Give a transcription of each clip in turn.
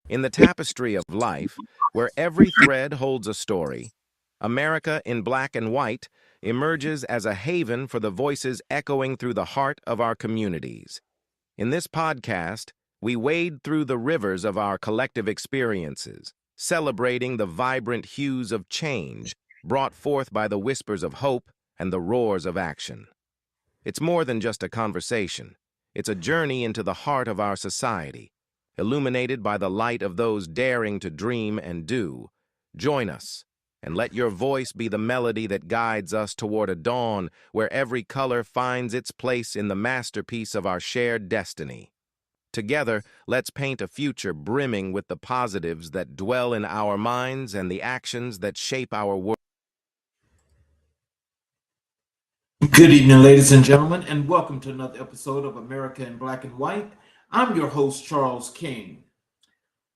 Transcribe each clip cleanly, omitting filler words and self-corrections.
In the tapestry of life, where every thread holds a story, America in Black and White emerges as a haven for the voices echoing through the heart of our communities. In this podcast, we wade through the rivers of our collective experiences, celebrating the vibrant hues of change brought forth by the whispers of hope and the roars of action. It's more than just a conversation. It's a journey into the heart of our society, illuminated by the light of those daring to dream and do. Join us, and let your voice be the melody that guides us toward a dawn where every color finds its place in the masterpiece of our shared destiny. Together, let's paint a future brimming with the positives that dwell in our minds and the actions that shape our world. Good evening, ladies and gentlemen, and welcome to another episode of America in Black and White. I'm your host, Charles King.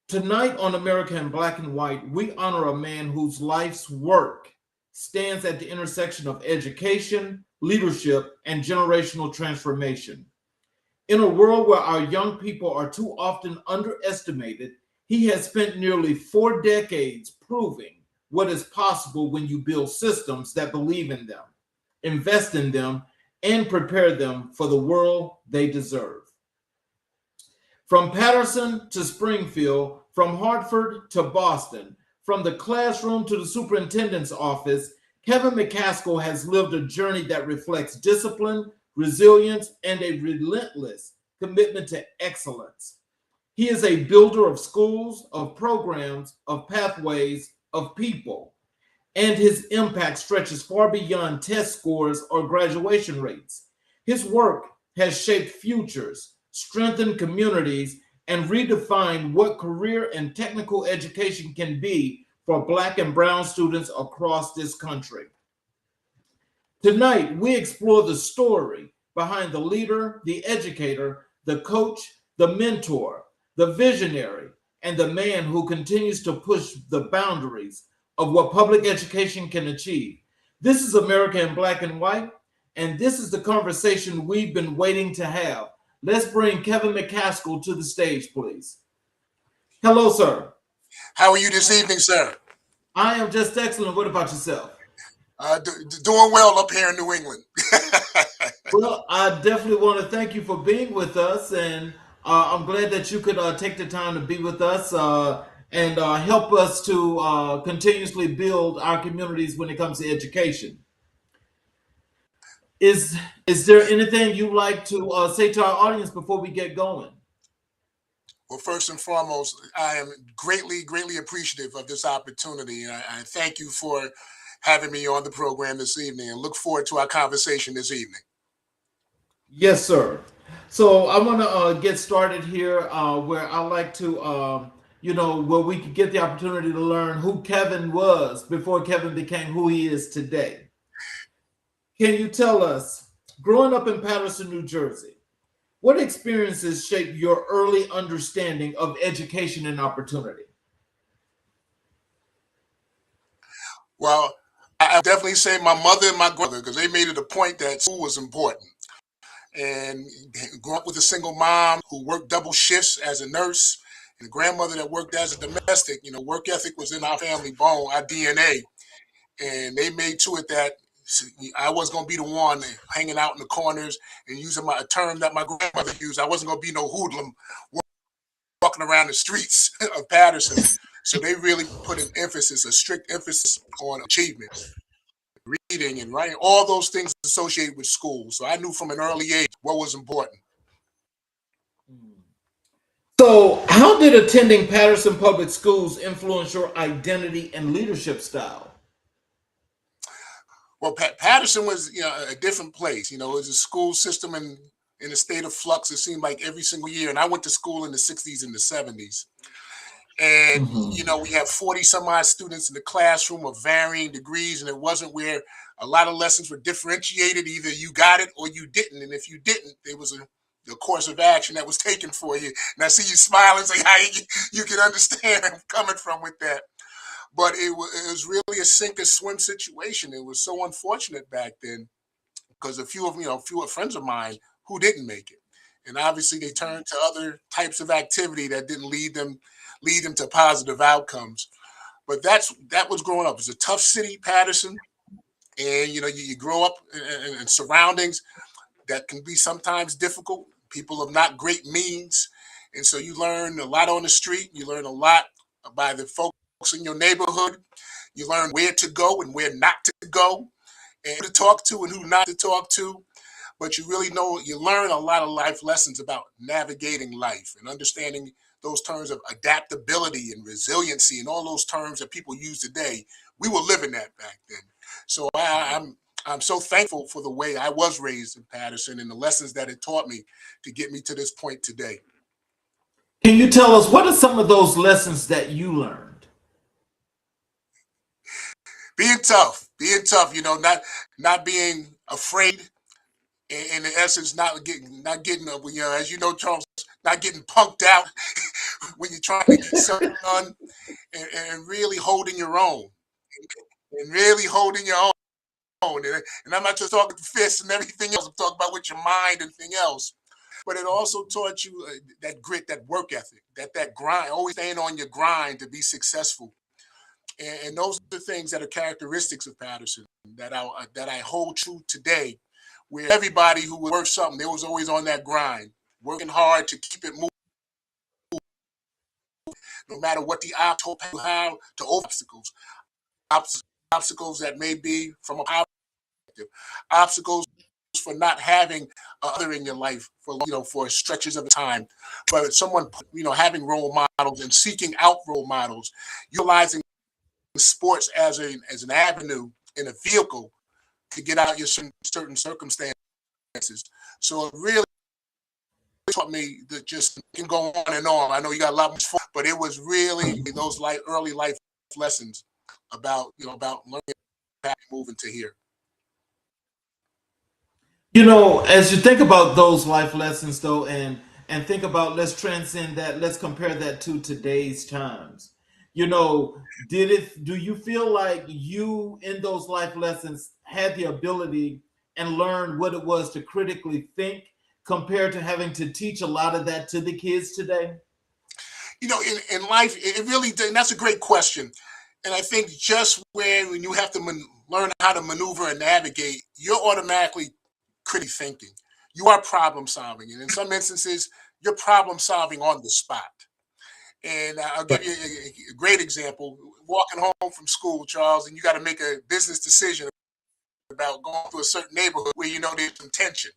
Tonight on America in Black and White, we honor a man whose life's work stands at the intersection of education, leadership, and generational transformation. In a world where our young people are too often underestimated, he has spent nearly 4 decades proving what is possible when you build systems that believe in them, invest in them, and prepare them for the world they deserve. From Patterson to Springfield, from Hartford to Boston, from the classroom to the superintendent's office, Kevin McCaskill has lived a journey that reflects discipline, resilience, and a relentless commitment to excellence. He is a builder of schools, of programs, of pathways, of people, and his impact stretches far beyond test scores or graduation rates. His work has shaped futures, strengthened communities, and redefined what career and technical education can be for Black and Brown students across this country. Tonight, we explore the story behind the leader, the educator, the coach, the mentor, the visionary, and the man who continues to push the boundaries of what public education can achieve. This is America in Black and White, and this is the conversation we've been waiting to have. Let's bring Kevin McCaskill to the stage, please. Hello, sir. How are you this evening, sir? I am just excellent. What about yourself? Doing well up here in New England. Well, I definitely want to thank you for being with us, and I'm glad that you could take the time to be with us and help us to continuously build our communities when it comes to education. Is there anything you'd like to say to our audience before we get going? Well, first and foremost, I am greatly appreciative of this opportunity, and I thank you for having me on the program this evening, and look forward to our conversation this evening. Yes, sir. So I want to get started here where I like to, where we could get the opportunity to learn who Kevin was before Kevin became who he is today. Can you tell us, growing up in Patterson, New Jersey, what experiences shaped your early understanding of education and opportunity? Well, I definitely say my mother and my grandmother, because they made it a point that school was important. And grew up with a single mom who worked double shifts as a nurse, and a grandmother that worked as a domestic. Work ethic was in our family bone, our DNA, and they made to it that I was going to be the one hanging out in the corners and using a term that my grandmother used. I wasn't going to be no hoodlum walking around the streets of Patterson. So they really put a strict emphasis on achievement, reading and writing, all those things associated with school. So I knew from an early age what was important. So, how did attending Patterson Public Schools influence your identity and leadership style? Well, Patterson was a different place. It was a school system in a state of flux. It seemed like every single year. And I went to school in the 60s and the 70s. And, Mhm. we have 40 some odd students in the classroom of varying degrees. And it wasn't where a lot of lessons were differentiated. Either you got it or you didn't. And if you didn't, there was a course of action that was taken for you. And I see you smiling, say how you can understand where I'm coming from with that. But it was really a sink or swim situation. It was so unfortunate back then because a few of friends of mine who didn't make it. And obviously they turned to other types of activity that didn't lead them to positive outcomes. But that was growing up. It's a tough city, Patterson, and you grow up in surroundings that can be sometimes difficult. People of not great means, and so you learn a lot on the street. You learn a lot by the folks in your neighborhood. You learn where to go and where not to go, and who to talk to and who not to talk to. But you learn a lot of life lessons about navigating life and understanding those terms of adaptability and resiliency and all those terms that people use today. We were living that back then. So I'm so thankful for the way I was raised in Patterson and the lessons that it taught me to get me to this point today. Can you tell us what are some of those lessons that you learned? Being tough, not being afraid, in essence, not getting, as you know, Charles, not getting punked out when you're trying to get something done, and really holding your own, and really holding your own. And I'm not just talking fists and everything else. I'm talking about with your mind and everything else. But it also taught you that grit, that work ethic, that grind, always staying on your grind to be successful. And those are the things that are characteristics of Patterson that I hold true today, where everybody who was worth something, they was always on that grind, working hard to keep it moving, no matter what the obstacles have to obstacles, obstacles that may be from a positive, obstacles for not having other in your life for stretches of time, but someone having role models and seeking out role models, utilizing sports as an avenue and a vehicle to get out your certain circumstances. So it really taught me that just can go on and on. I know you got a lot more, but it was really those early life lessons about learning how to move into here. As you think about those life lessons though, and think about, let's transcend that, let's compare that to today's times. Do you feel like you in those life lessons had the ability and learned what it was to critically think compared to having to teach a lot of that to the kids today? In life, it really did, and that's a great question. And I think just when you have to learn how to maneuver and navigate, you're automatically critically thinking. You are problem solving, and in some instances, you're problem solving on the spot. And I'll give you a great example. Walking home from school, Charles, and you got to make a business decision about going to a certain neighborhood where there's some tension.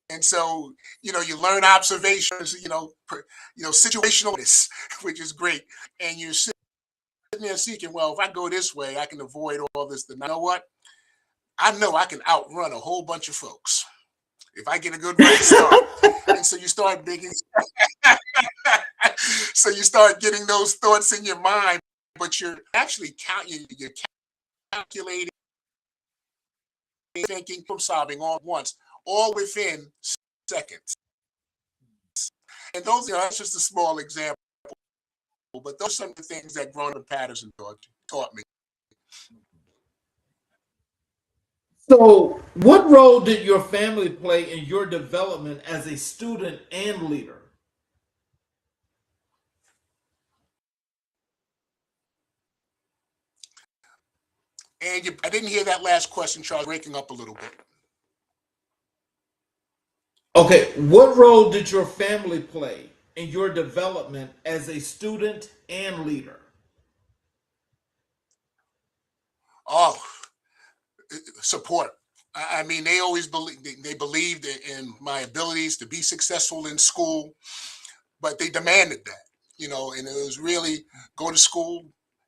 And so, you learn observations, situational awareness, which is great. And you're sitting there seeking, well, if I go this way, I can avoid all this. Then you know what? I know I can outrun a whole bunch of folks if I get a good running start. And so you start making, so you start getting those thoughts in your mind, but you're actually you're calculating, thinking, from solving all at once, all within seconds. And that's just a small example, but those are some of the things that growing up in Patterson taught me. So, what role did your family play in your development as a student and leader? And I didn't hear that last question, Charles, breaking up a little bit. Okay, what role did your family play in your development as a student and leader? Oh, support. I mean, they always believed in my abilities to be successful in school, but they demanded that, and it was really go to school,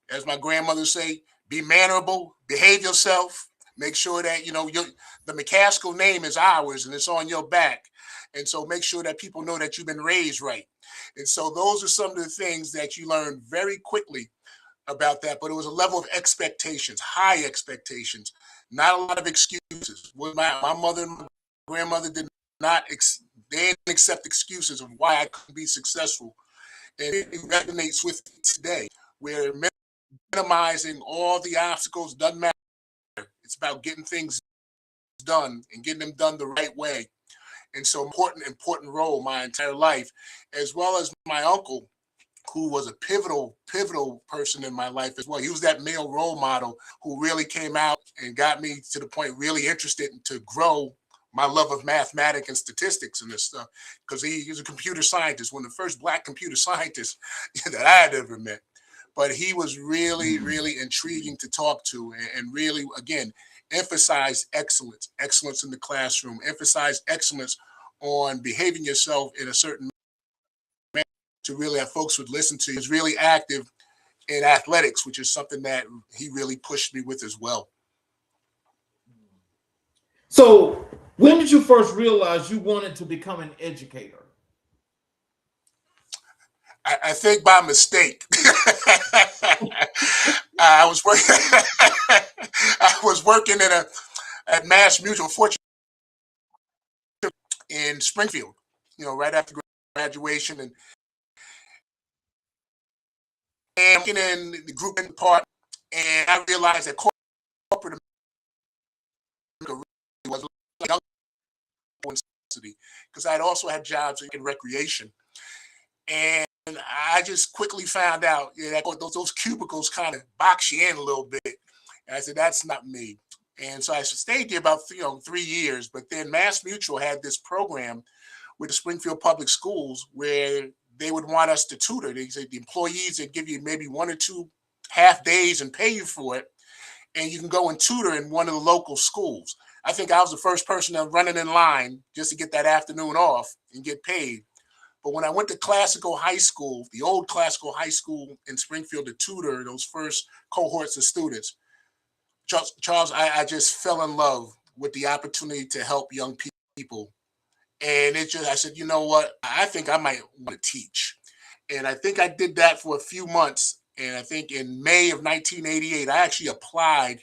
as my grandmother say, be mannerable, behave yourself, make sure that the McCaskill name is ours and it's on your back, and so make sure that people know that you've been raised right. And so those are some of the things that you learn very quickly about that. But it was a level of expectations, high expectations, not a lot of excuses. My mother and my grandmother did not they didn't accept excuses of why I couldn't be successful. And it resonates with me today, where minimizing all the obstacles doesn't matter. It's about getting things done and getting them done the right way. And so important role my entire life, as well as my uncle, who was a pivotal person in my life as well. He was that male role model who really came out and got me to the point really interested to grow my love of mathematics and statistics and this stuff, because he's a computer scientist, one of the first Black computer scientists that I had ever met. But he was really intriguing to talk to, and really, again, emphasize excellence in the classroom, emphasize excellence on behaving yourself in a certain manner to really have folks would listen to you. He was really active in athletics, which is something that he really pushed me with as well. So, when did you first realize you wanted to become an educator? I think by mistake. I was working. I was working at Mass Mutual, fortunately, in Springfield. Right after graduation, and working in the group in the park, and I realized that corporate America really was like young necessity, because I had also had jobs in recreation, and I just quickly found out that those cubicles kind of box you in a little bit. And I said, that's not me. And so I stayed there about 3 years. But then Mass Mutual had this program with the Springfield Public Schools where they would want us to tutor. They said the employees would give you maybe 1 or 2 half days and pay you for it, and you can go and tutor in one of the local schools. I think I was the first person running in line just to get that afternoon off and get paid. But when I went to Classical High School, the old Classical High School in Springfield, to tutor those first cohorts of students, Charles, I just fell in love with the opportunity to help young people. And I said, you know what? I think I might want to teach. And I think I did that for a few months. And I think in May of 1988, I actually applied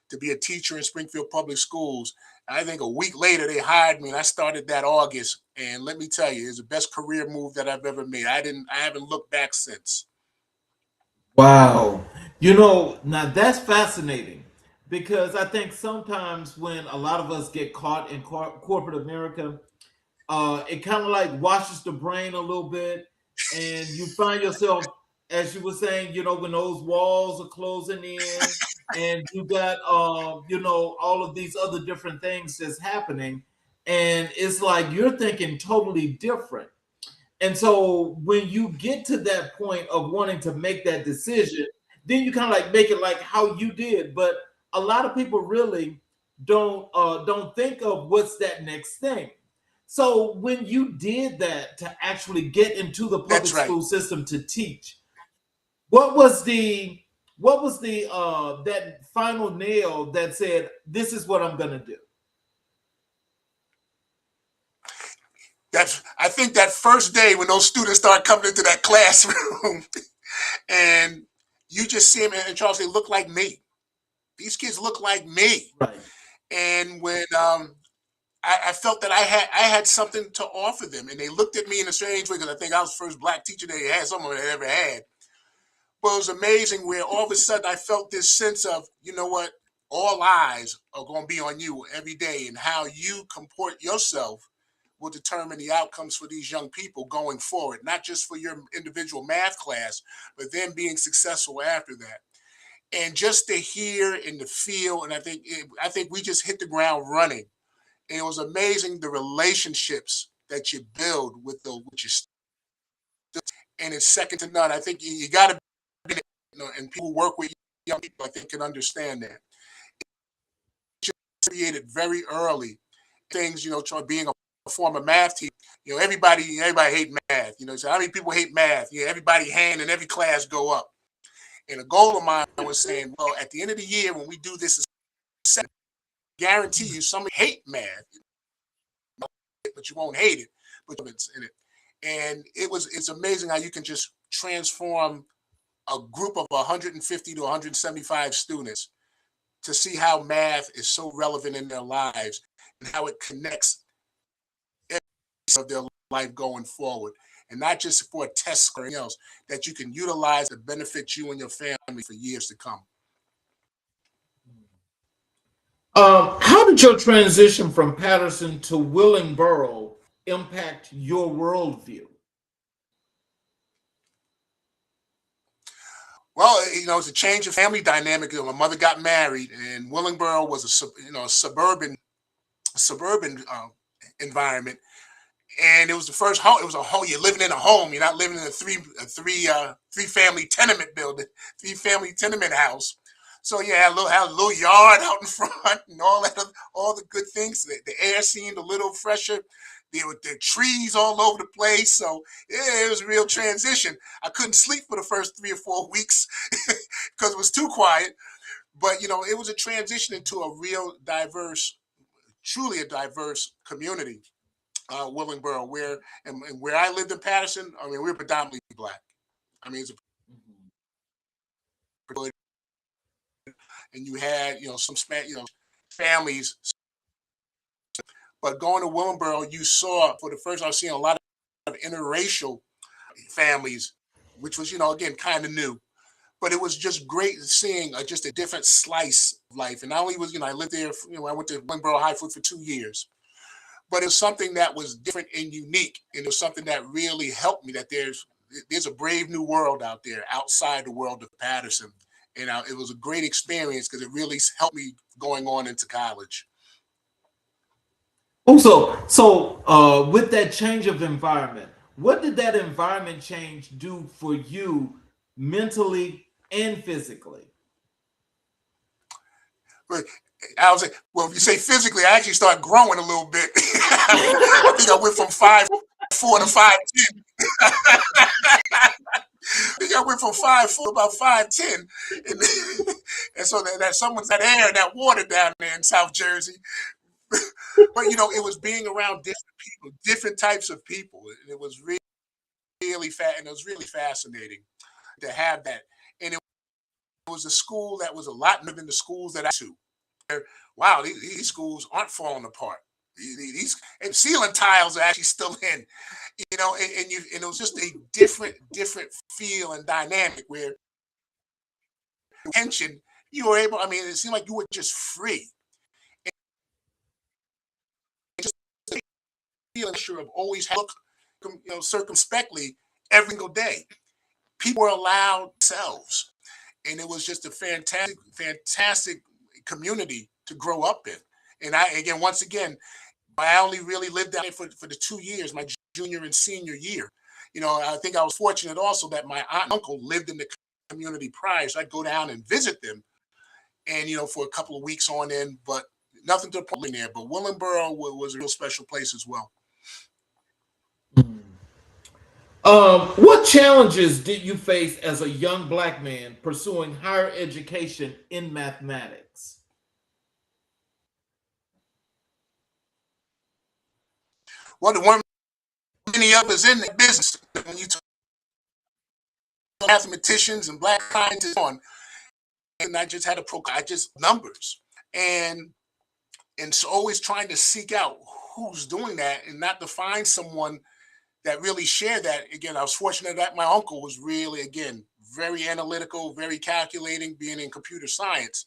to be a teacher in Springfield Public Schools. I think a week later they hired me, and I started that August. And let me tell you, it's the best career move that I've ever made. I haven't looked back since. Wow. Now that's fascinating, because I think sometimes when a lot of us get caught in corporate America, it kind of like washes the brain a little bit, and you find yourself, as you were saying, when those walls are closing in, and you got, all of these other different things that's happening, and it's like you're thinking totally different. And so when you get to that point of wanting to make that decision, then you kind of like make it like how you did. But a lot of people really don't think of what's that next thing. So when you did that to actually get into the public That's right. school system to teach, what was the that final nail that said, this is what I'm gonna do? I think that first day when those students start coming into that classroom and you just see them, and Charles, they look like me. These kids look like me. Right. And when I felt that I had something to offer them, and they looked at me in a strange way, because I think I was the first Black teacher they had, someone they ever had. But it was amazing where all of a sudden I felt this sense of, you know what, all eyes are going to be on you every day, and how you comport yourself will determine the outcomes for these young people going forward, not just for your individual math class, but then being successful after that. And just to hear and to feel, and I think we just hit the ground running. And it was amazing the relationships that you build with your students, and it's second to none. I think you got to be, and people who work with young people, I think, can understand that. It's created very early things, being a former math teacher. Everybody hate math. So how many people hate math? Everybody hand in every class go up. And a goal of mine was saying, well, at the end of the year, when we do this, guarantee you somebody hate math, but you won't hate it, but it's in it. And it's amazing how you can just transform a group of 150 to 175 students to see how math is so relevant in their lives, and how it connects every piece of their life going forward. And not just for a test or anything else, that you can utilize to benefit you and your family for years to come. How did your transition from Patterson to Willingboro impact your worldview? Well, it's a change of family dynamic. My mother got married, and Willingboro was a suburban environment, and it was the first home. It was a home. You're living in a home. You're not living in a three family tenement building, 3 family tenement house. So yeah, had a little yard out in front and all that, all the good things. The air seemed a little fresher. There were the trees all over the place. So yeah, it was a real transition. I couldn't sleep for the first 3 or 4 weeks because it was too quiet. But it was a transition into a real diverse, truly a diverse community, Willingboro, where I lived in Patterson. I mean, we're predominantly black. I mean, it's a good, and you had some families. But going to Willingboro, you saw for the first. I was seeing a lot of interracial families, which was again kind of new. But it was just great seeing just a different slice of life. And not only was I lived there. I went to Willingboro High for 2 years. But it was something that was different and unique, and it was something that really helped me. That there's a brave new world out there outside the world of Patterson, and it was a great experience because it really helped me going on into college. Also, so with that change of environment, what did that environment change do for you mentally and physically? But I was like, well, if you say physically, I actually started growing a little bit. I think I went from 5'4" to 5'10". I think I went from 5'4" to about 5'10", and, and so that someone's that air, that water down there in South Jersey. But it was being around different people, different types of people. It was really and it was really fascinating to have that. And it was a school that was a lot more than the schools that I went to. Wow, these schools aren't falling apart. These and ceiling tiles are actually still in, and it was just a different feel and dynamic where tension you were able. I mean, it seemed like you were just free, and just feeling sure of always look, circumspectly every single day. People were allowed themselves, and it was just a fantastic community to grow up in. And once again, I only really lived down there for the 2 years, my junior and senior year. I think I was fortunate also that my aunt and uncle lived in the community prior, so I'd go down and visit them, and for a couple of weeks on end, but nothing to the point in there. But Willingboro was a real special place as well. What challenges did you face as a young black man pursuing higher education in mathematics? Well, the one many of us in the business when you talk mathematicians and black scientists on, and I just had I just numbers and so always trying to seek out who's doing that and not to find someone that really shared that. Again, I was fortunate that my uncle was really, again, very analytical, very calculating, being in computer science.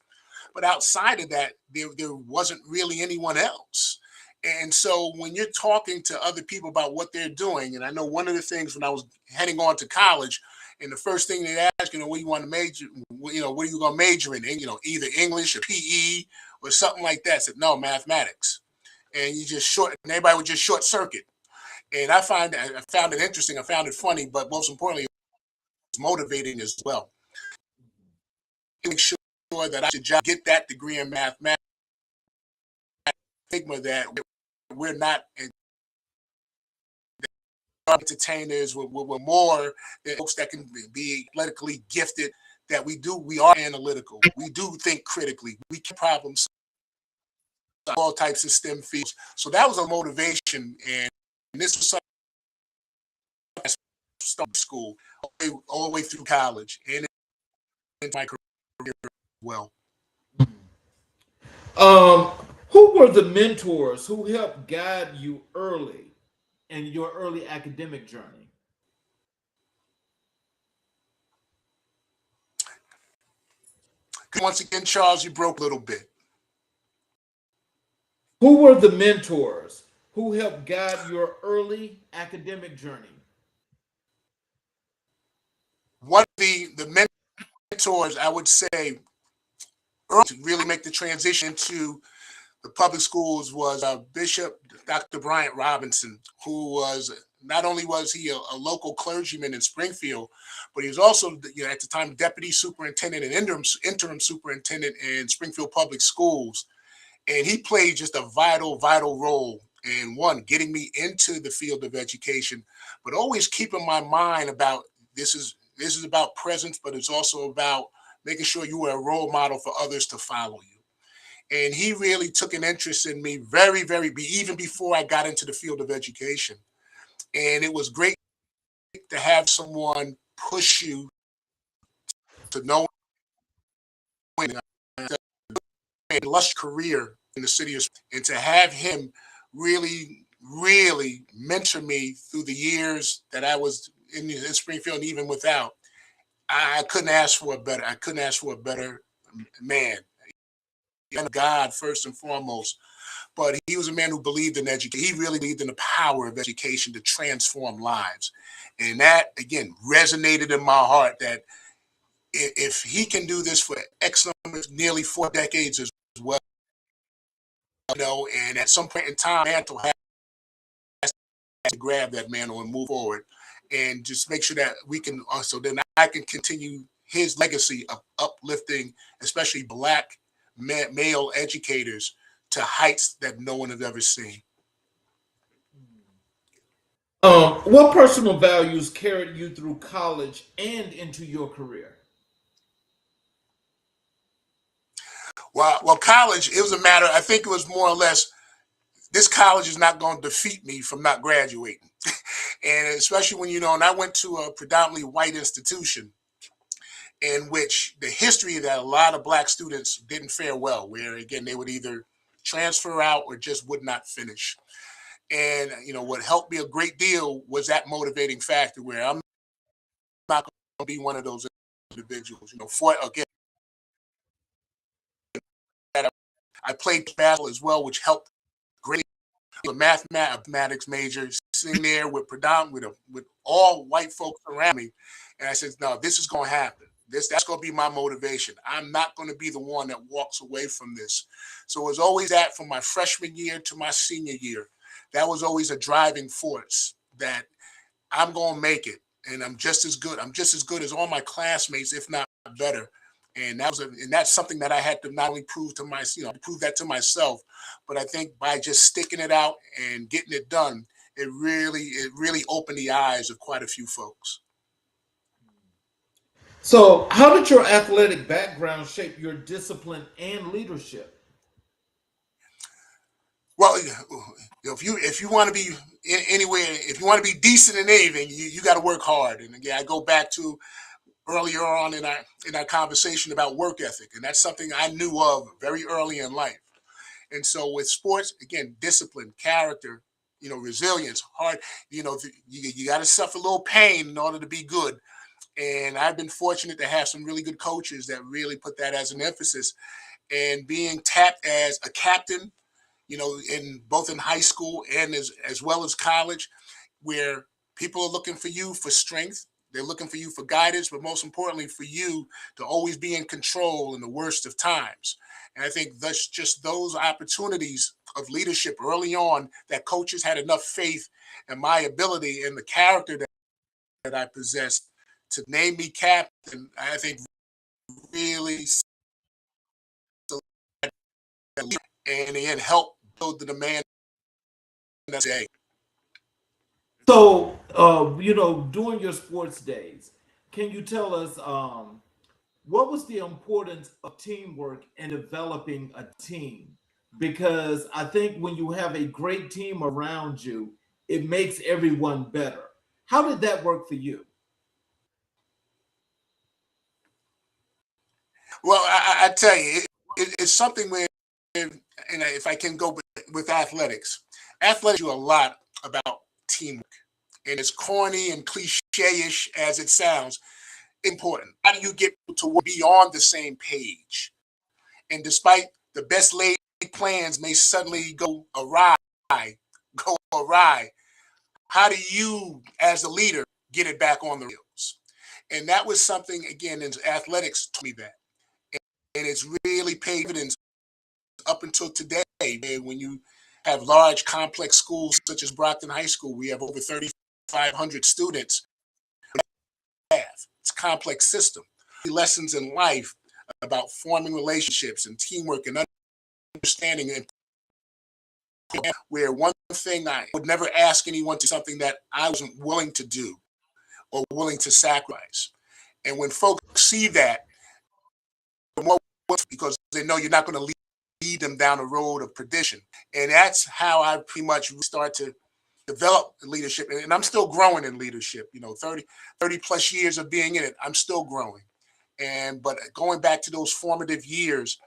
But outside of that, there wasn't really anyone else. And so when you're talking to other people about what they're doing, and I know one of the things when I was heading on to college, and the first thing they ask, what do you want to major, what are you going to major in? And, either English or PE or something like that. I said, no, mathematics. And and everybody would just short circuit. And I found it interesting. I found it funny, but most importantly, it was motivating as well. Make sure that I should get that degree in mathematics. Stigma that we're not entertainers. We're more folks that can be athletically gifted. That we are analytical. We do think critically. We can problem solve all types of STEM fields. So that was a motivation, and this was something I started school all the way through college and into my career as well. Who were the mentors who helped guide you early in your early academic journey? Once again, Charles, you broke a little bit. Who were the mentors who helped guide your early academic journey? One of the mentors I would say early to really make the transition to the public schools was Bishop Dr. Bryant Robinson, who was not only was he a local clergyman in Springfield, but he was also, at the time, deputy superintendent and interim superintendent in Springfield Public Schools. And he played just a vital role in one, getting me into the field of education, but always keeping my mind about this is about presence, but it's also about making sure you are a role model for others to follow you. And he really took an interest in me even before I got into the field of education. And it was great to have someone push you to know a lush career in the city of, and to have him really mentor me through the years that I was in Springfield and even without. I couldn't ask for a better. I couldn't ask for a better man. And God first and foremost, but he was a man who believed in education. He really believed in the power of education to transform lives. And that, again, resonated in my heart that if he can do this for X number, nearly 4 decades as well, and at some point in time, mantle has to grab that mantle and move forward and just make sure that we can also, then I can continue his legacy of uplifting, especially Black male educators to heights that no one has ever seen. What personal values carried you through college and into your career? Well, college, it was a matter, I think it was more or less, this college is not going to defeat me from not graduating. And especially when, and I went to a predominantly white institution in which the history that a lot of Black students didn't fare well, where, again, they would either transfer out or just would not finish. And, what helped me a great deal was that motivating factor where I'm not going to be one of those individuals. Again, I played basketball as well, which helped greatly. A mathematics major, sitting there with all white folks around me, and I said, "No, this is going to happen. That's going to be my motivation. I'm not going to be the one that walks away from this." So it was always that from my freshman year to my senior year. That was always a driving force that I'm going to make it, and I'm just as good. I'm just as good as all my classmates, if not better. And that's something that I had to not only prove to prove that to myself, but I think by just sticking it out and getting it done, it really opened the eyes of quite a few folks. So, how did your athletic background shape your discipline and leadership? Well, if you want to be anywhere, if you want to be decent in anything, you got to work hard. And again, I go back to earlier on in our conversation about work ethic, and that's something I knew of very early in life. And so with sports, again, discipline, character, resilience, hard, you got to suffer a little pain in order to be good. And I've been fortunate to have some really good coaches that really put that as an emphasis. And being tapped as a captain, in both in high school and as well as college, where people are looking for you for strength. They're looking for you for guidance, but most importantly, for you to always be in control in the worst of times. And I think that's just those opportunities of leadership early on that coaches had enough faith in my ability and the character that I possessed to name me captain. I think really and again help build the demand that day. So, during your sports days, can you tell us what was the importance of teamwork and developing a team? Because I think when you have a great team around you, it makes everyone better. How did that work for you? Well, I tell you, it's something where, and if I can go with athletics do a lot about teamwork. And as corny and cliche-ish as it sounds, important. How do you get to be on the same page? And despite the best laid plans may suddenly go awry, awry, how do you, as a leader, get it back on the rails? And that was something, again, in athletics taught me that. And it's really paid dividends up until today. And when you have large, complex schools such as Brockton High School, we have over 3,500 students. It's a complex system. Lessons in life about forming relationships and teamwork and understanding, and where one thing I would never ask anyone to do something that I wasn't willing to do or willing to sacrifice. And when folks see that, the more, because they know you're not going to lead them down a road of perdition. And that's how I pretty much start to develop leadership. And I'm still growing in leadership, 30 plus years of being in it, I'm still growing. But going back to those formative years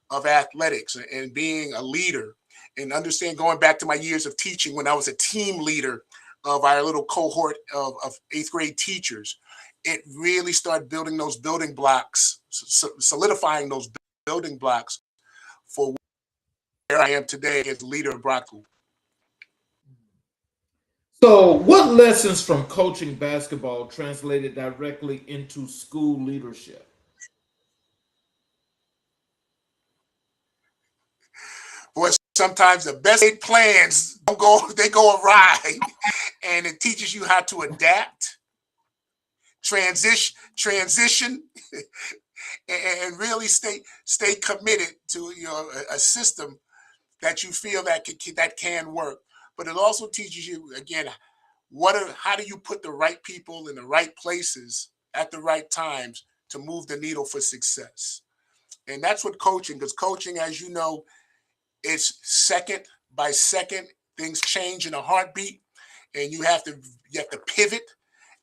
of athletics and being a leader, and understand, going back to my years of teaching when I was a team leader of our little cohort of 8th grade teachers, it really started building those building blocks, solidifying those building blocks for where I am today as leader of Brockton. So, what lessons from coaching basketball translated directly into school leadership? Boy, sometimes the best laid plans they go awry, and it teaches you how to adapt, transition, and really stay committed to a system that you feel that can work. But it also teaches you, again, how do you put the right people in the right places at the right times to move the needle for success. And that's what coaching, because coaching, as you know, it's second by second. Things change in a heartbeat, and you have to pivot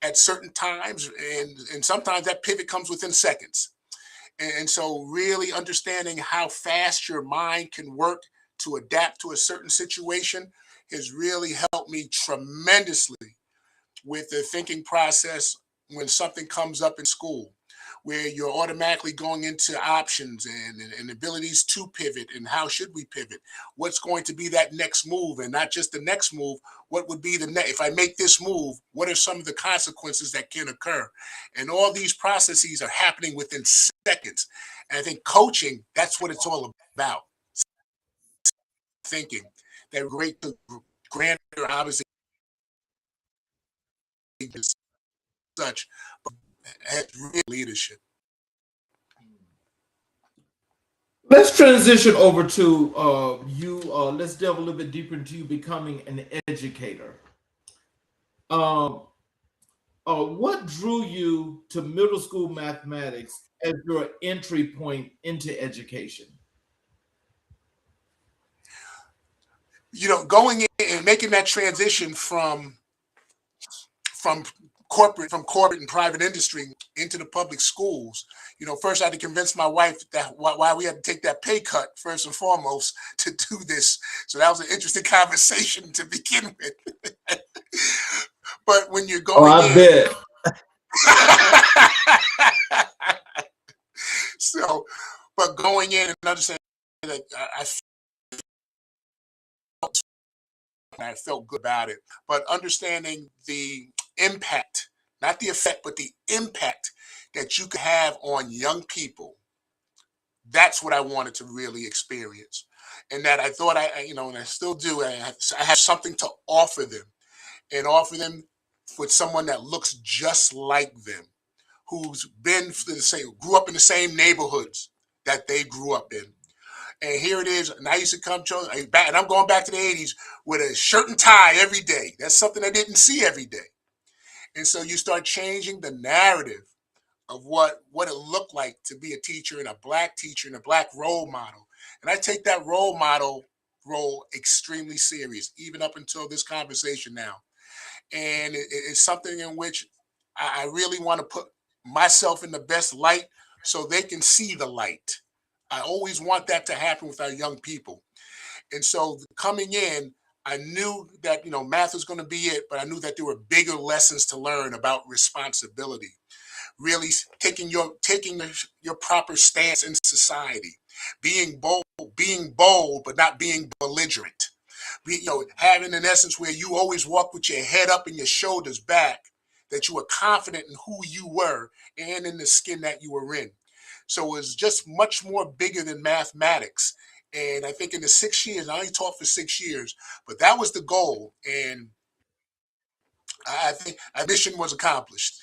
at certain times, and sometimes that pivot comes within seconds. And so really understanding how fast your mind can work to adapt to a certain situation has really helped me tremendously with the thinking process when something comes up in school, where you're automatically going into options and abilities to pivot, and how should we pivot? What's going to be that next move, and not just the next move, what would be the next? If I make this move, what are some of the consequences that can occur? And all these processes are happening within seconds. And I think coaching, that's what it's all about. Thinking that great, grander, obviously, such, but has real leadership. Let's transition over to you. Let's delve a little bit deeper into you becoming an educator. Um, what drew you to middle school mathematics as your entry point into education? Going in and making that transition from corporate and private industry into the public schools. First I had to convince my wife that why we had to take that pay cut first and foremost to do this. So that was an interesting conversation to begin with. But when you're Oh, going I in, bet. but going in and understanding that I felt good about it, but understanding the impact, not the effect, but the impact that you could have on young people. That's what I wanted to really experience. And that I thought and I still do, I have something to offer them, and offer them with someone that looks just like them, who's been grew up in the same neighborhoods that they grew up in. And here it is. And I used to come to, and I'm going back to the 80s with a shirt and tie every day. That's something I didn't see every day. And so you start changing the narrative of what it looked like to be a teacher, and a black teacher, and a black role model. And I take that role model role extremely serious, even up until this conversation now. And it's something in which I really want to put myself in the best light so they can see the light. I always want that to happen with our young people. And so coming in, I knew that, math was going to be it, but I knew that there were bigger lessons to learn about responsibility, really taking your proper stance in society, being bold, but not being belligerent, having in essence where you always walk with your head up and your shoulders back, that you were confident in who you were and in the skin that you were in. So it was just much more bigger than mathematics. And I think in the 6 years, I only taught for 6 years, but that was the goal. And I think our mission was accomplished.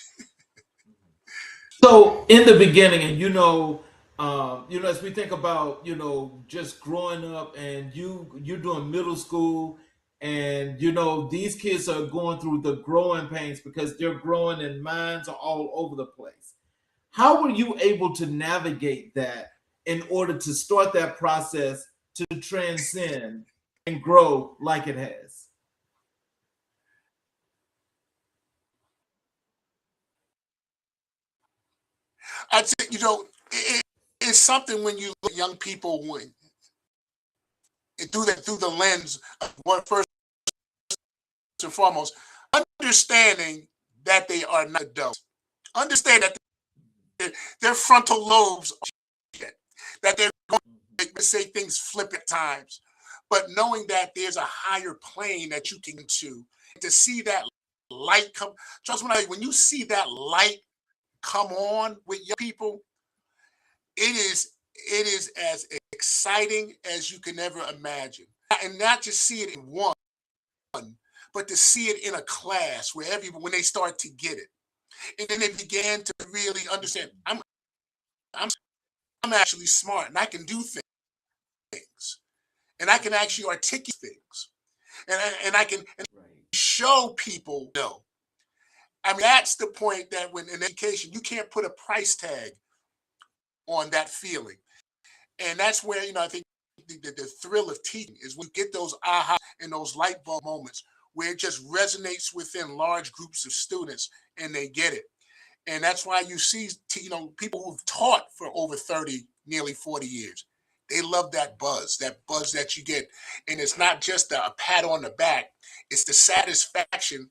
So in the beginning, and as we think about, just growing up, and you're doing middle school, and these kids are going through the growing pains because they're growing and minds are all over the place. How were you able to navigate that in order to start that process to transcend and grow like it has? I'd say, it's something when you look at young people through the lens of what first and foremost, understanding that they are not adults. Understand that their frontal lobes are that they're going to say things flip at times, but knowing that there's a higher plane that you can to see that light come. Trust me, when you see that light come on with young people, it is as exciting as you can ever imagine, and not just see it in one, but to see it in a class where when they start to get it, and then they began to really understand. I'm actually smart, and I can do things, and I can actually articulate things, and I can show people. I mean, that's the point that when in education, you can't put a price tag on that feeling. And that's where, I think the thrill of teaching is when you get those aha and those light bulb moments where it just resonates within large groups of students and they get it. And that's why you see, people who've taught for over 30, nearly 40 years. They love that buzz that you get. And it's not just a pat on the back. It's the satisfaction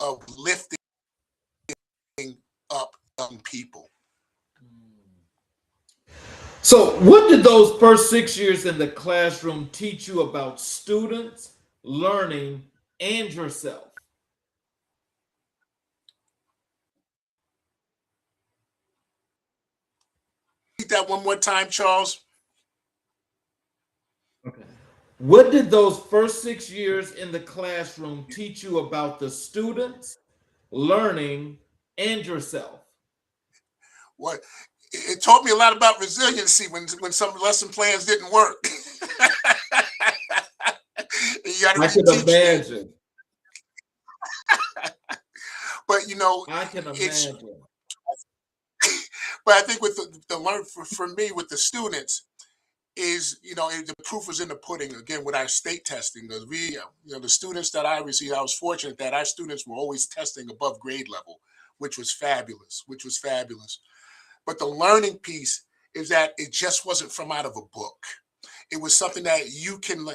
of lifting up young people. So, what did those first 6 years in the classroom teach you about students, learning, and yourself? Repeat that one more time, Charles. Okay. What did those first 6 years in the classroom teach you about the students, learning, and yourself? What it taught me a lot about resiliency when some lesson plans didn't work. You got to I can imagine. But I can imagine. But I think with the learn for me with the students is the proof was in the pudding again with our state testing, because we the students that I received, I was fortunate that our students were always testing above grade level, which was fabulous. But the learning piece is that it just wasn't from out of a book. It was something that you can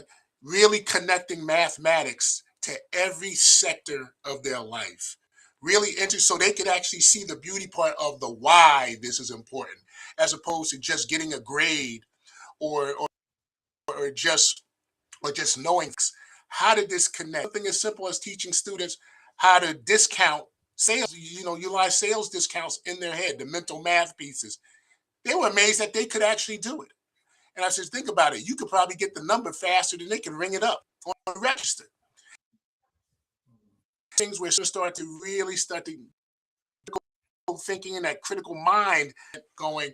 really connecting mathematics to every sector of their life. Really interesting, so they could actually see the beauty part of the why this is important, as opposed to just getting a grade or just knowing how to disconnect. Something as simple as teaching students how to discount sales, utilize sales discounts in their head, the mental math pieces. They were amazed that they could actually do it. And I said, think about it. You could probably get the number faster than they can ring it up on a register. Things where students really start to thinking in that critical mind going.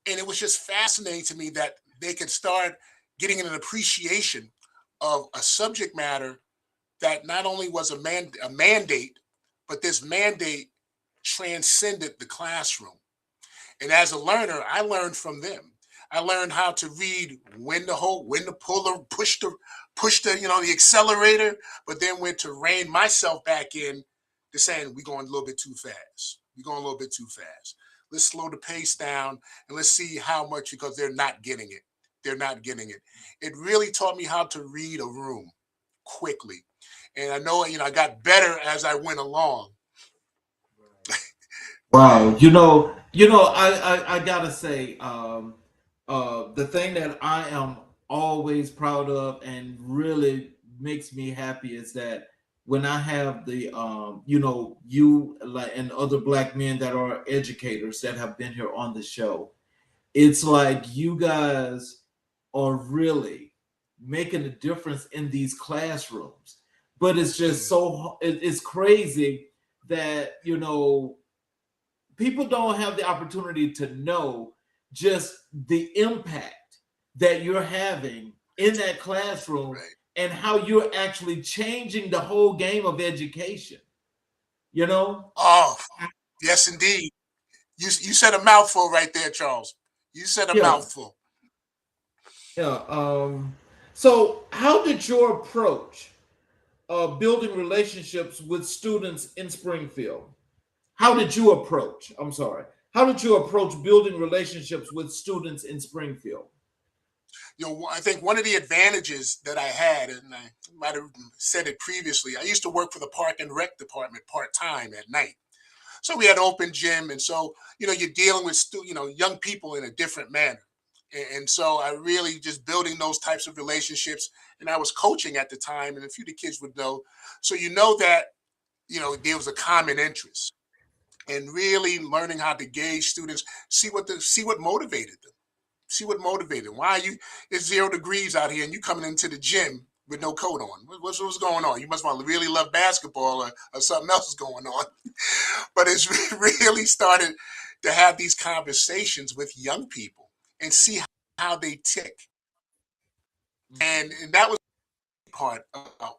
And it was just fascinating to me that they could start getting an appreciation of a subject matter that not only was a mandate, but this mandate transcended the classroom. And as a learner, I learned from them. I learned how to read when to hold, when to pull or push the the accelerator, but then when to rein myself back in to saying we're going a little bit too fast. Let's slow the pace down and let's see how much, because they're not getting it. It really taught me how to read a room quickly. And I know, I got better as I went along. Wow, I gotta say, the thing that I am always proud of and really makes me happy is that when I have the you know, you like and other black men that are educators that have been here on the show, it's like you guys are really making a difference in these classrooms. But it's just so it's crazy that, you know, people don't have the opportunity to know just the impact that you're having in that classroom, Right. and how you're actually changing the whole game of education, you know? Oh, yes, indeed. You said a mouthful right there, Charles. You said a Yeah. mouthful. Yeah. So how did your approach building relationships with students in Springfield? How did you approach? I'm sorry. How did you approach building relationships with students in Springfield? You know, I think one of the advantages that I had, and I might have said it previously, I used to work for the Park and Rec department part time at night. So we had an open gym, and so you're dealing with young people in a different manner. And so I really just building those types of relationships, and I was coaching at the time, and a few of the kids would know. So that there was a common interest, and really learning how to gauge students, see what motivated them, see what motivated them. Why are you? It's 0 degrees out here, and you coming into the gym with no coat on. What's going on? You must want to really love basketball, or something else is going on. But it's really started to have these conversations with young people and see how they tick. And that was part of,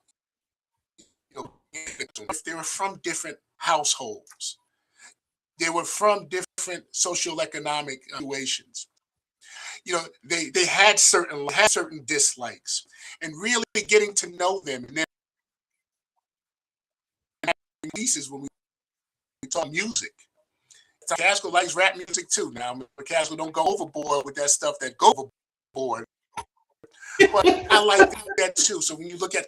you know, they were from different households. They were from different socioeconomic situations. They had certain dislikes, and really getting to know them. And then pieces when we talk music. McCaskill likes rap music too. Now, McCaskill don't go overboard with that stuff that go overboard, but I like that too. So when you look at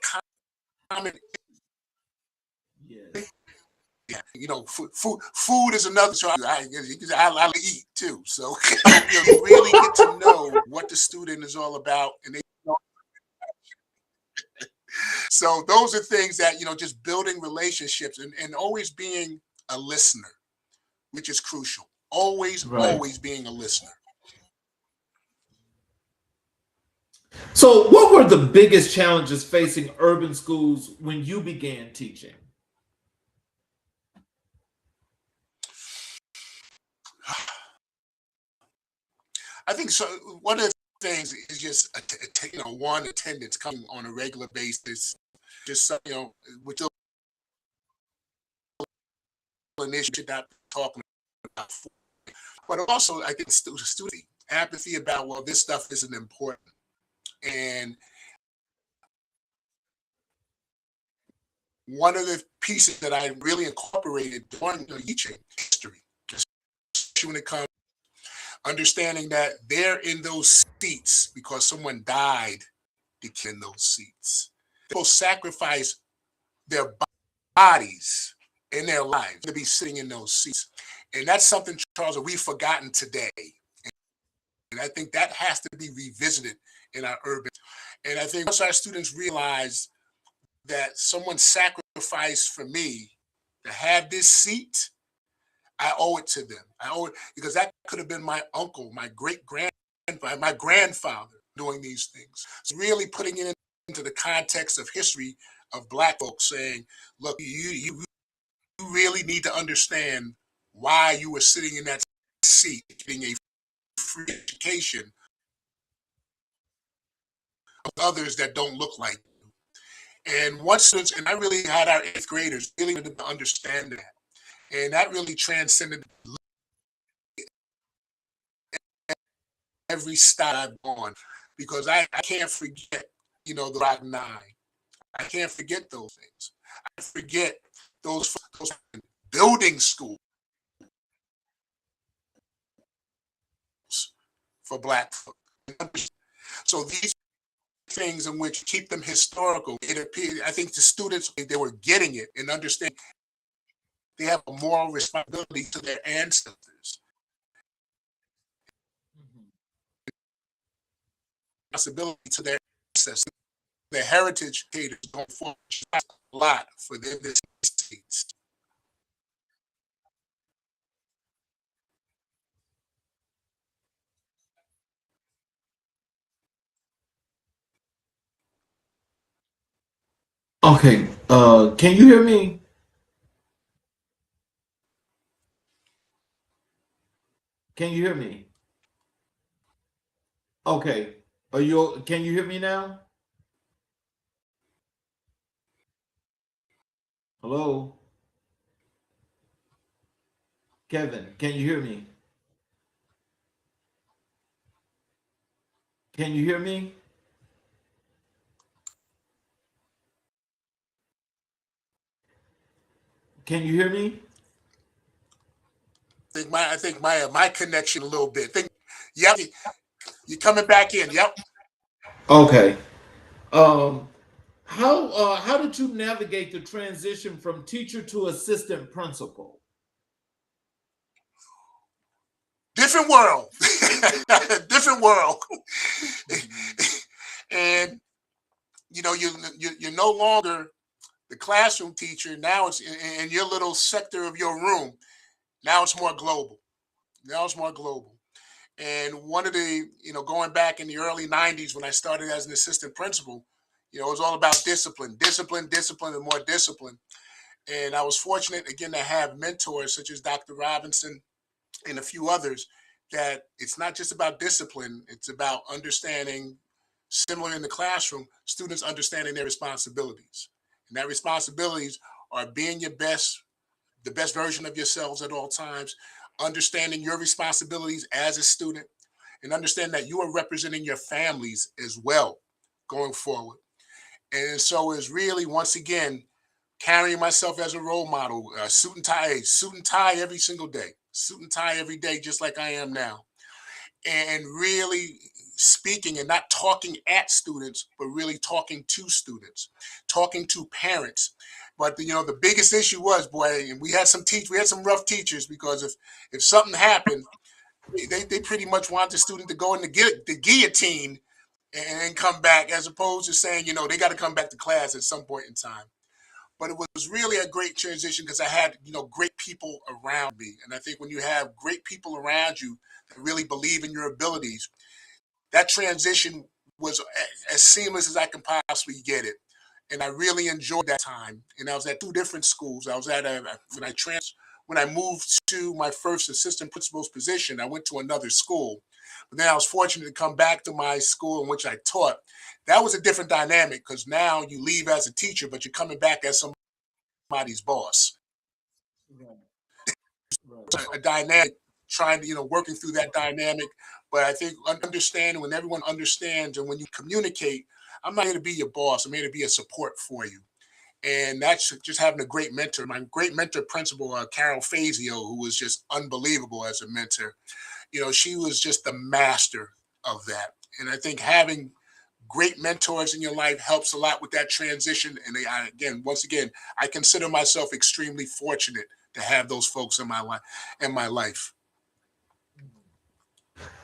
common, Yes. yeah, food is another. So I eat too. So you really get to know what the student is all about, and so those are things that just building relationships, and always being a listener, which is crucial. Right. Always being a listener. So, what were the biggest challenges facing urban schools when you began teaching? I think so. One of the things is just one, attendance coming on a regular basis. Just with the initiative that we're talking about, but also I think student apathy about, well, this stuff isn't important. And one of the pieces that I really incorporated during teaching history, especially when it comes understanding that they're in those seats because someone died to get in those seats. People sacrifice their bodies and their lives to be sitting in those seats. And that's something, Charles, that we've forgotten today. And I think that has to be revisited in our urban. And I think once our students realize that someone sacrificed for me to have this seat, I owe it to them. I owe it because that could have been my uncle, my great grandfather, my grandfather doing these things. So really putting it into the context of history of Black folks, saying, look, you really need to understand why you were sitting in that seat, getting a free education of others that don't look like you. And and I really had our 8th graders really to understand that. And that really transcended every stop I've gone, because I can't forget, the Rock Nine. I can't forget those things. I forget those building schools for Black folks. So these things in which keep them historical. It appeared, I think the students, they were getting it and understanding they have a moral responsibility to their ancestors, Mhm. responsibility to their ancestors. the heritage educators going forward a lot for them to states. Okay, can you hear me? Can you hear me? Okay. Can you hear me now? Hello? Kevin, can you hear me? Can you hear me? Can you hear me? I think my connection a little bit. Yep, you're coming back in. Yep. Okay. Um, how did you navigate the transition from teacher to assistant principal? Different world. Different world. And you're no longer the classroom teacher. Now it's in your little sector of your room. Now it's more global. Now it's more global. And one of the, going back in the early 90s when I started as an assistant principal, it was all about discipline, discipline, discipline, and more discipline. And I was fortunate again to have mentors such as Dr. Robinson and a few others, that it's not just about discipline, it's about understanding, similar in the classroom, students understanding their responsibilities. And that responsibilities are being the best version of yourselves at all times, understanding your responsibilities as a student, and understand that you are representing your families as well going forward. And so it's really, once again, carrying myself as a role model, suit and tie every single day, suit and tie every day, just like I am now. And really speaking and not talking at students, but really talking to students, talking to parents. But the biggest issue was, boy, and we had some rough teachers, because if something happened, they pretty much want the student to go in the guillotine and come back, as opposed to saying, they got to come back to class at some point in time. But it was really a great transition because I had, great people around me. And I think when you have great people around you that really believe in your abilities, that transition was as seamless as I can possibly get it. And I really enjoyed that time. And I was at two different schools. I was at when I moved to my first assistant principal's position, I went to another school. But then I was fortunate to come back to my school in which I taught. That was a different dynamic, because now you leave as a teacher, but you're coming back as somebody's boss. Right, A dynamic, trying to, working through that dynamic. But I think understanding, when everyone understands and when you communicate, I'm not here to be your boss, I'm here to be a support for you. And that's just having a great mentor. My great mentor principal, Carol Fazio, who was just unbelievable as a mentor. She was just the master of that. And I think having great mentors in your life helps a lot with that transition. And again, once again, I consider myself extremely fortunate to have those folks in my life. In my life,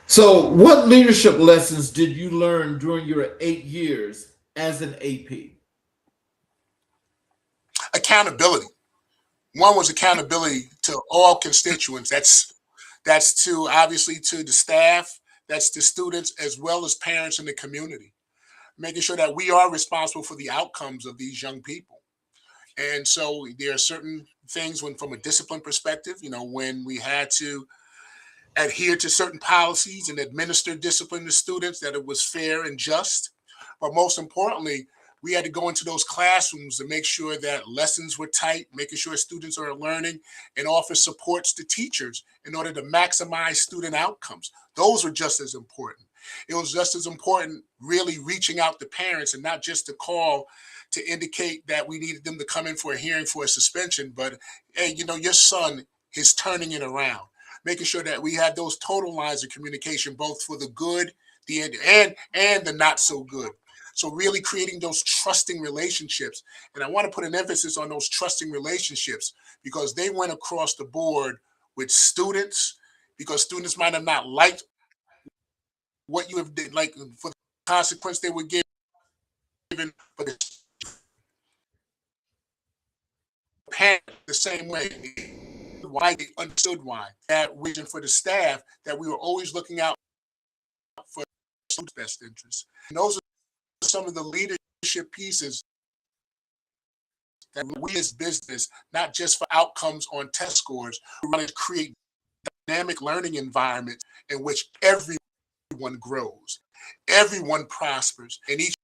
So, what leadership lessons did you learn during your 8 years as an AP? accountability. One was accountability to all constituents. That's to, obviously, to the staff, that's to students, as well as parents in the community, making sure that we are responsible for the outcomes of these young people. And so there are certain things, when from a discipline perspective, when we had to adhere to certain policies and administer discipline to students, that it was fair and just. But most importantly, we had to go into those classrooms to make sure that lessons were tight, making sure students are learning, and offer supports to teachers in order to maximize student outcomes. Those were just as important. It was just as important really reaching out to parents, and not just to call to indicate that we needed them to come in for a hearing for a suspension, but hey, your son is turning it around, making sure that we have those total lines of communication, both for the good, the and the not so good. So really creating those trusting relationships. And I want to put an emphasis on those trusting relationships, because they went across the board with students, because students might have not liked what you have did, like for the consequence they were given. given, but it's parent the same way. Why they understood why. That reason for the staff that we were always looking out for students' best interests. And those are some of the leadership pieces that we as business, not just for outcomes on test scores, we want to create dynamic learning environments in which everyone grows, everyone prospers, and each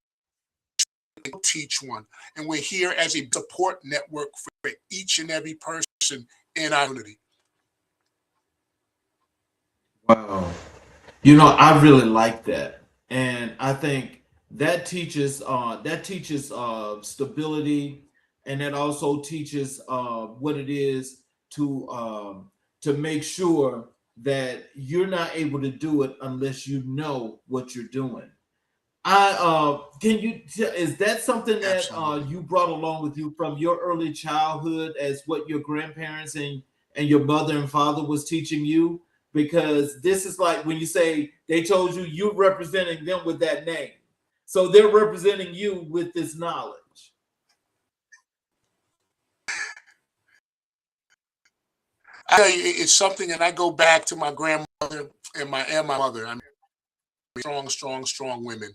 teach one. And we're here as a support network for each and every person in our community. Wow. You know, I really like that, and I think that teaches stability, and that also teaches what it is to make sure that you're not able to do it unless you know what you're doing. I can you is that something that Absolutely. you brought along with you from your early childhood as what your grandparents and your mother and father was teaching you? Because this is like when you say they told you you're representing them with that name, so they're representing you with this knowledge. I tell you, it's something that I go back to my grandmother and my mother. I mean, strong, strong, strong women.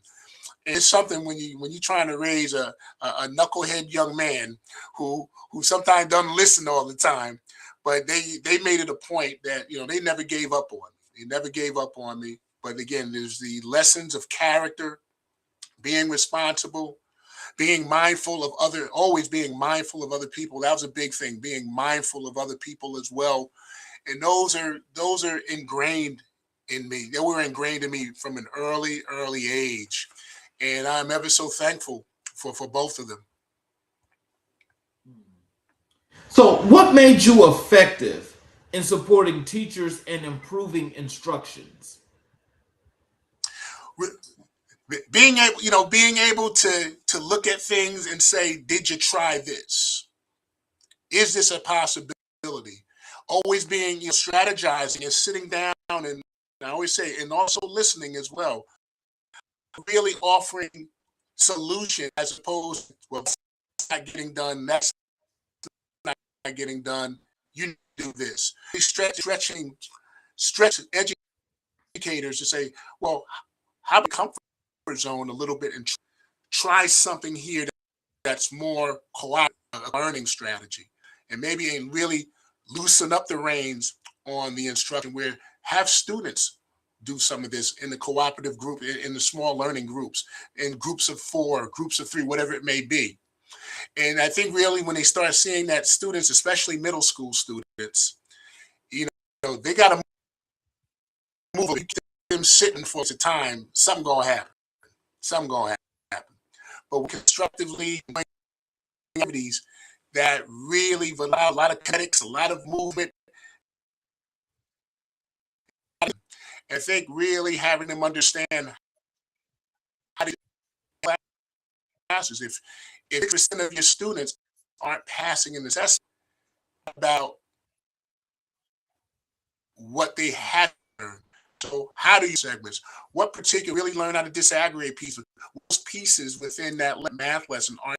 And it's something when you're trying to raise a knucklehead young man who sometimes doesn't listen all the time, but they made it a point that they never gave up on me. They never gave up on me. But again, there's the lessons of character, being responsible, being mindful of always being mindful of other people. That was a big thing, being mindful of other people as well. And those are ingrained in me. They were ingrained in me from an early age. And I'm ever so thankful for both of them. So, what made you effective in supporting teachers and improving instructions? Being able to look at things and say, did you try this? Is this a possibility? Always being strategizing and sitting down, and I always say, and also listening as well. Really offering solution as opposed to, well, that's not getting done, that's not getting done, you do this. Stretch educators to say, well, how about comfort zone a little bit and try something here that's more cooperative, a learning strategy, and maybe and really loosen up the reins on the instruction where have students do some of this in the cooperative group, in the small learning groups, in groups of 4, groups of 3, whatever it may be. And I think really when they start seeing that students, especially middle school students, they got to move. Keep them sitting for the time, something gonna happen. Something gonna happen. But we constructively activities that really allow a lot of kinetics, a lot of movement. I think really having them understand how to classes. If 50% of your students aren't passing in the assessment about what they have learned. So how do you segments? What particular really learn how to disaggregate pieces? What pieces within that math lesson are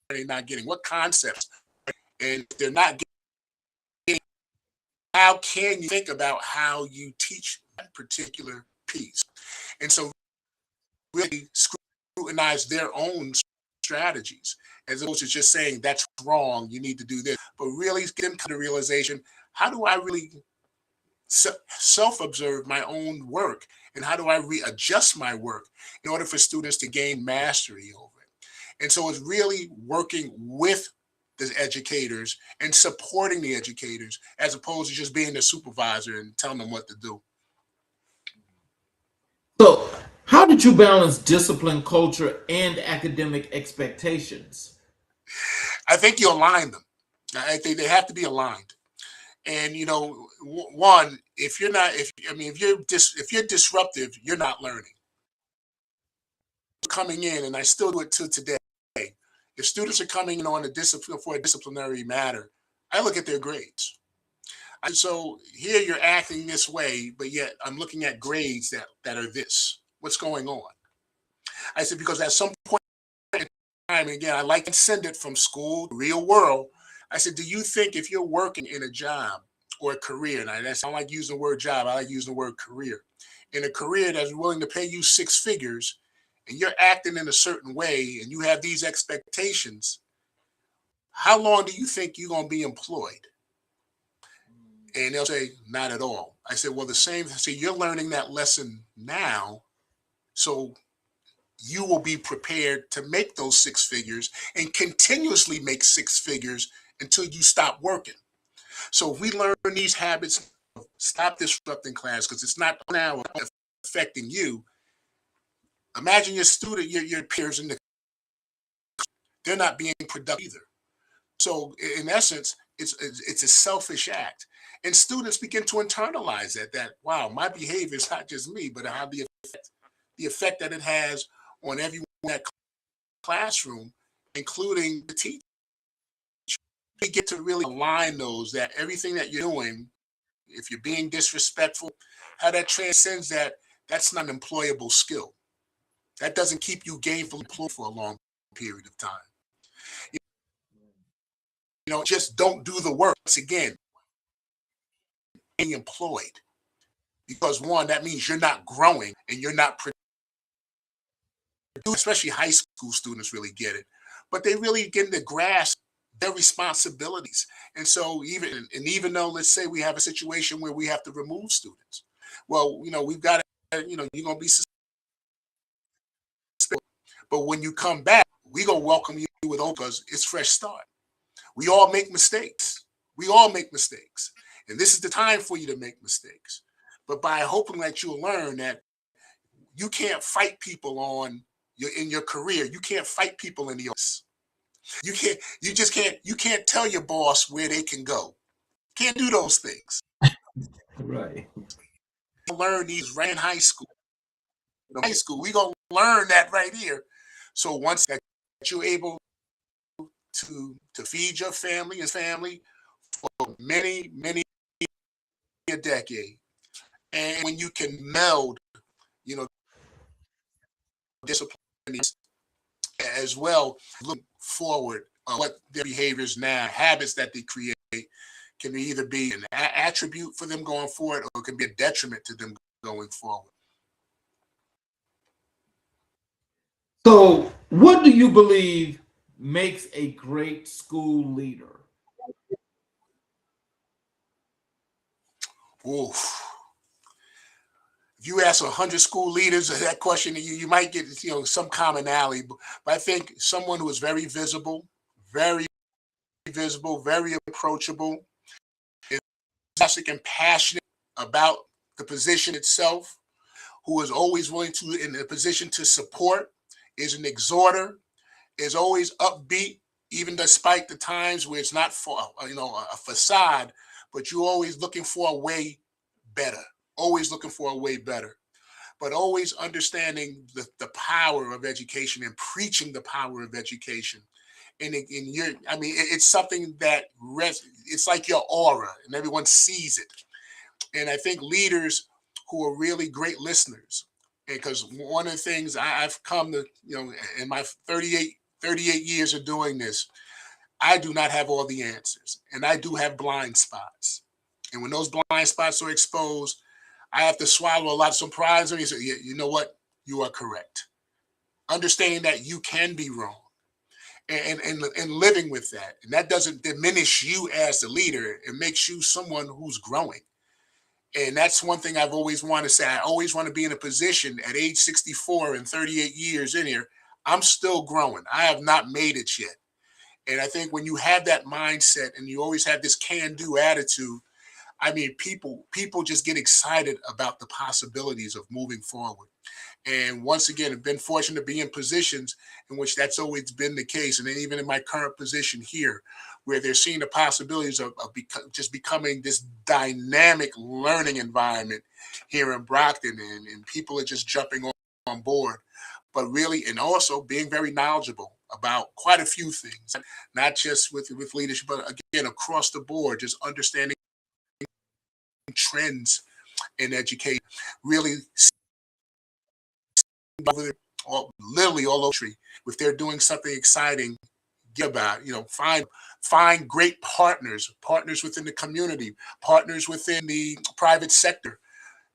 they not getting? What concepts? And if they're not getting, how can you think about how you teach that particular piece? And so really scrutinize their own strategies as opposed to just saying that's wrong, you need to do this, but really get them to the realization, how do I really self-observe my own work, and how do I readjust my work in order for students to gain mastery over it? And so it's really working with the educators and supporting the educators as opposed to just being the supervisor and telling them what to do. So, how did you balance discipline, culture, and academic expectations? I think you align them. I think they have to be aligned. And one, if you're not, if you're disruptive, you're not learning. Coming in, and I still do it to today. If students are coming in on a discipline for a disciplinary matter, I look at their grades. So here you're acting this way, but yet I'm looking at grades that are this. What's going on? I said because at some point and again, I like to send it from school to real world. I said, do you think if you're working in a job or a career, and I don't like using the word job, I like using the word career, in a career that's willing to pay you six figures, and you're acting in a certain way, and you have these expectations, how long do you think you're going to be employed? And they'll say, not at all. I said, well, the same. I said, you're learning that lesson now, so you will be prepared to make those six figures and continuously make six figures until you stop working. So if we learn these habits, stop disrupting class because it's not now affecting you. Imagine your student, your peers, and they're not being productive either. So in essence, it's a selfish act, and students begin to internalize that wow, my behavior is not just me, but how the effect that it has on everyone in that classroom, including the teacher. We get to really align those that everything that you're doing, if you're being disrespectful, how that transcends that's not an employable skill. That doesn't keep you gainfully employed for a long period of time. Just don't do the work. Once again, being employed. Because one, that means you're not growing and you're not producing. Especially high school students really get it. But they really get to grasp their responsibilities. And so even though let's say we have a situation where we have to remove students, well, we've got to, you're gonna be suspended. But when you come back, we gonna welcome you with open because it's fresh start. We all make mistakes. We all make mistakes. And this is the time for you to make mistakes. But by hoping that you'll learn that you can't fight people in your career. You can't fight people in the office. You can't tell your boss where they can go. Can't do those things. Right. Learn these right in high school. We gonna learn that right here. So once that you're able to feed your family and family for many, many a decade, and when you can meld, discipline as well, look forward what their behaviors now, habits that they create can either be an attribute for them going forward or it can be a detriment to them going forward. So, what do you believe makes a great school leader? Oof. If you ask 100 school leaders that question, you might get some commonality. But I think someone who is very visible, very approachable, enthusiastic and passionate about the position itself, who is always willing to in a position to support, is an exhorter, is always upbeat, even despite the times where it's not for a facade, but you're always looking for a way better, always looking for a way better, but always understanding the power of education and preaching the power of education. And it's something that it's like your aura and everyone sees it. And I think leaders who are really great listeners, because one of the things I've come to, in my 38 years of doing this, I do not have all the answers and I do have blind spots. And when those blind spots are exposed, I have to swallow a lot of surprise and you say, yeah, you know what? You are correct. Understanding that you can be wrong and living with that. And that doesn't diminish you as the leader. It makes you someone who's growing. And that's one thing I've always wanted to say. I always want to be in a position at age 64 and 38 years in here. I'm still growing. I have not made it yet. And I think when you have that mindset and you always have this can-do attitude, people just get excited about the possibilities of moving forward. And once again, I've been fortunate to be in positions in which that's always been the case. And then even in my current position here, where they're seeing the possibilities of just becoming this dynamic learning environment here in Brockton, and people are just jumping on board. But really, and also being very knowledgeable about quite a few things, not just with leadership, but again, across the board, just understanding trends in education, really over literally all over the country. If they're doing something exciting, get about it. Find great partners within the community, partners within the private sector,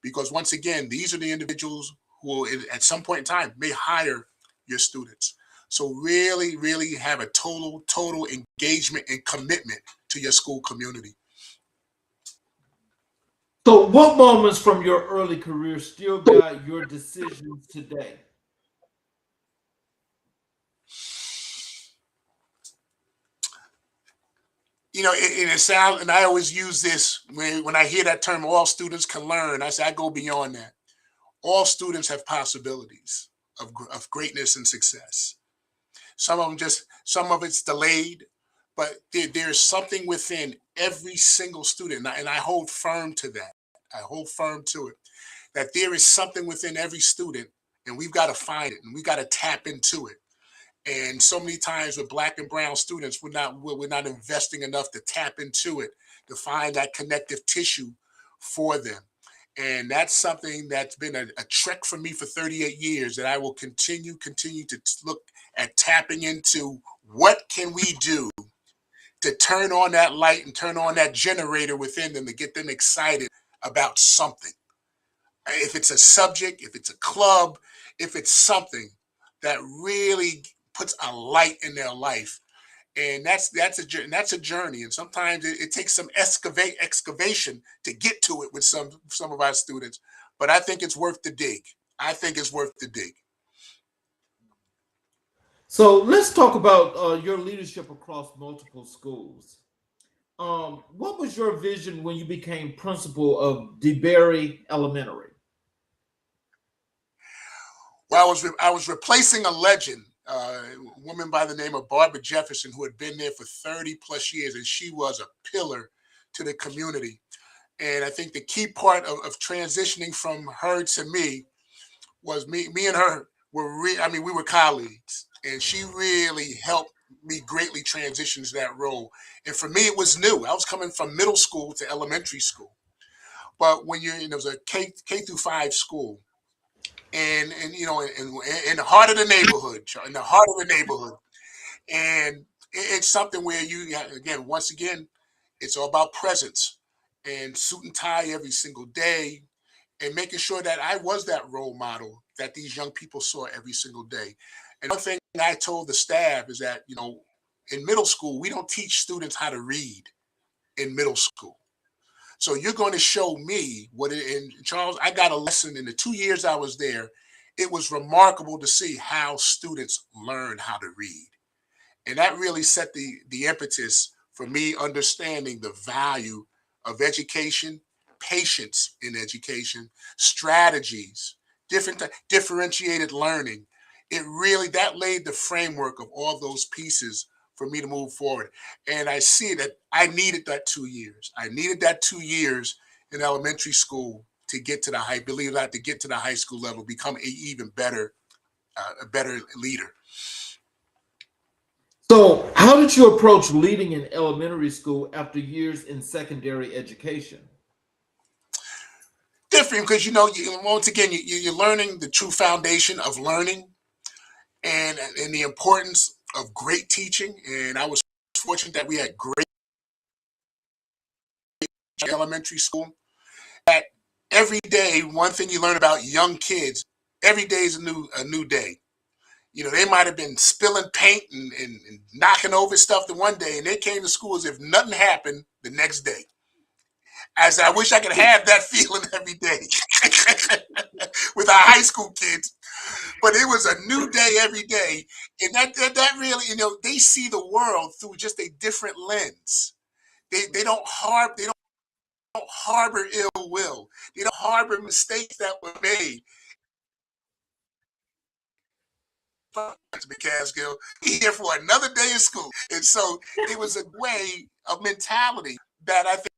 because once again, these are the individuals who at some point in time may hire your students. So really, really have a total engagement and commitment to your school community. So, what moments from your early career still guide your decisions today? It sounds, and I always use this when I hear that term, all students can learn. I say, I go beyond that. All students have possibilities of greatness and success. Some of it's delayed, but there's something within every single student, and I hold firm to that. I hold firm to it, that there is something within every student, and we've got to find it, and we've got to tap into it. And so many times with Black and brown students, we're not investing enough to tap into it, to find that connective tissue for them. And that's something that's been a trek for me for 38 years, that I will continue to look at tapping into. What can we do to turn on that light and turn on that generator within them to get them excited about something? If it's a subject, if it's a club, if it's something that really puts a light in their life. And that's a journey, and sometimes it takes some excavation to get to it with some of our students. But I think it's worth the dig. I think it's worth the dig. So, let's talk about your leadership across multiple schools. What was your vision when you became principal of DeBerry Elementary? Well, I was replacing a legend, a woman by the name of Barbara Jefferson, who had been there for 30 plus years, and she was a pillar to the community. And I think the key part of transitioning from her to me was me and her we were colleagues, and she really helped me greatly transition to that role. And for me, it was new. I was coming from middle school to elementary school, but when it was a K through 5 school, and in the heart of the neighborhood, in the heart of the neighborhood, and it's something where once again, it's all about presence and suit and tie every single day, and making sure that I was that role model that these young people saw every single day. And one thing I told the staff is that, in middle school, we don't teach students how to read in middle school. So you're going to show me and Charles, I got a lesson in the 2 years I was there. It was remarkable to see how students learn how to read. And that really set the impetus for me understanding the value of education, patience in education, strategies, differentiated learning. That laid the framework of all those pieces for me to move forward. And I see that I needed that 2 years. I needed that 2 years in elementary school to get to the believe that, to get to the high school level, become a better leader. So, how did you approach leading in elementary school after years in secondary education? Different, because once again, you're learning the true foundation of learning, and the importance of great teaching. And I was fortunate that we had great elementary school. That every day, one thing you learn about young kids, every day is a new day. They might have been spilling paint and knocking over stuff the one day, and they came to school as if nothing happened the next day. As I wish I could have that feeling every day with our high school kids. But it was a new day every day, and that really, they see the world through just a different lens. They don't harbor ill will. They don't harbor mistakes that were made. McCaskill, here for another day of school. And so it was a way of mentality that I think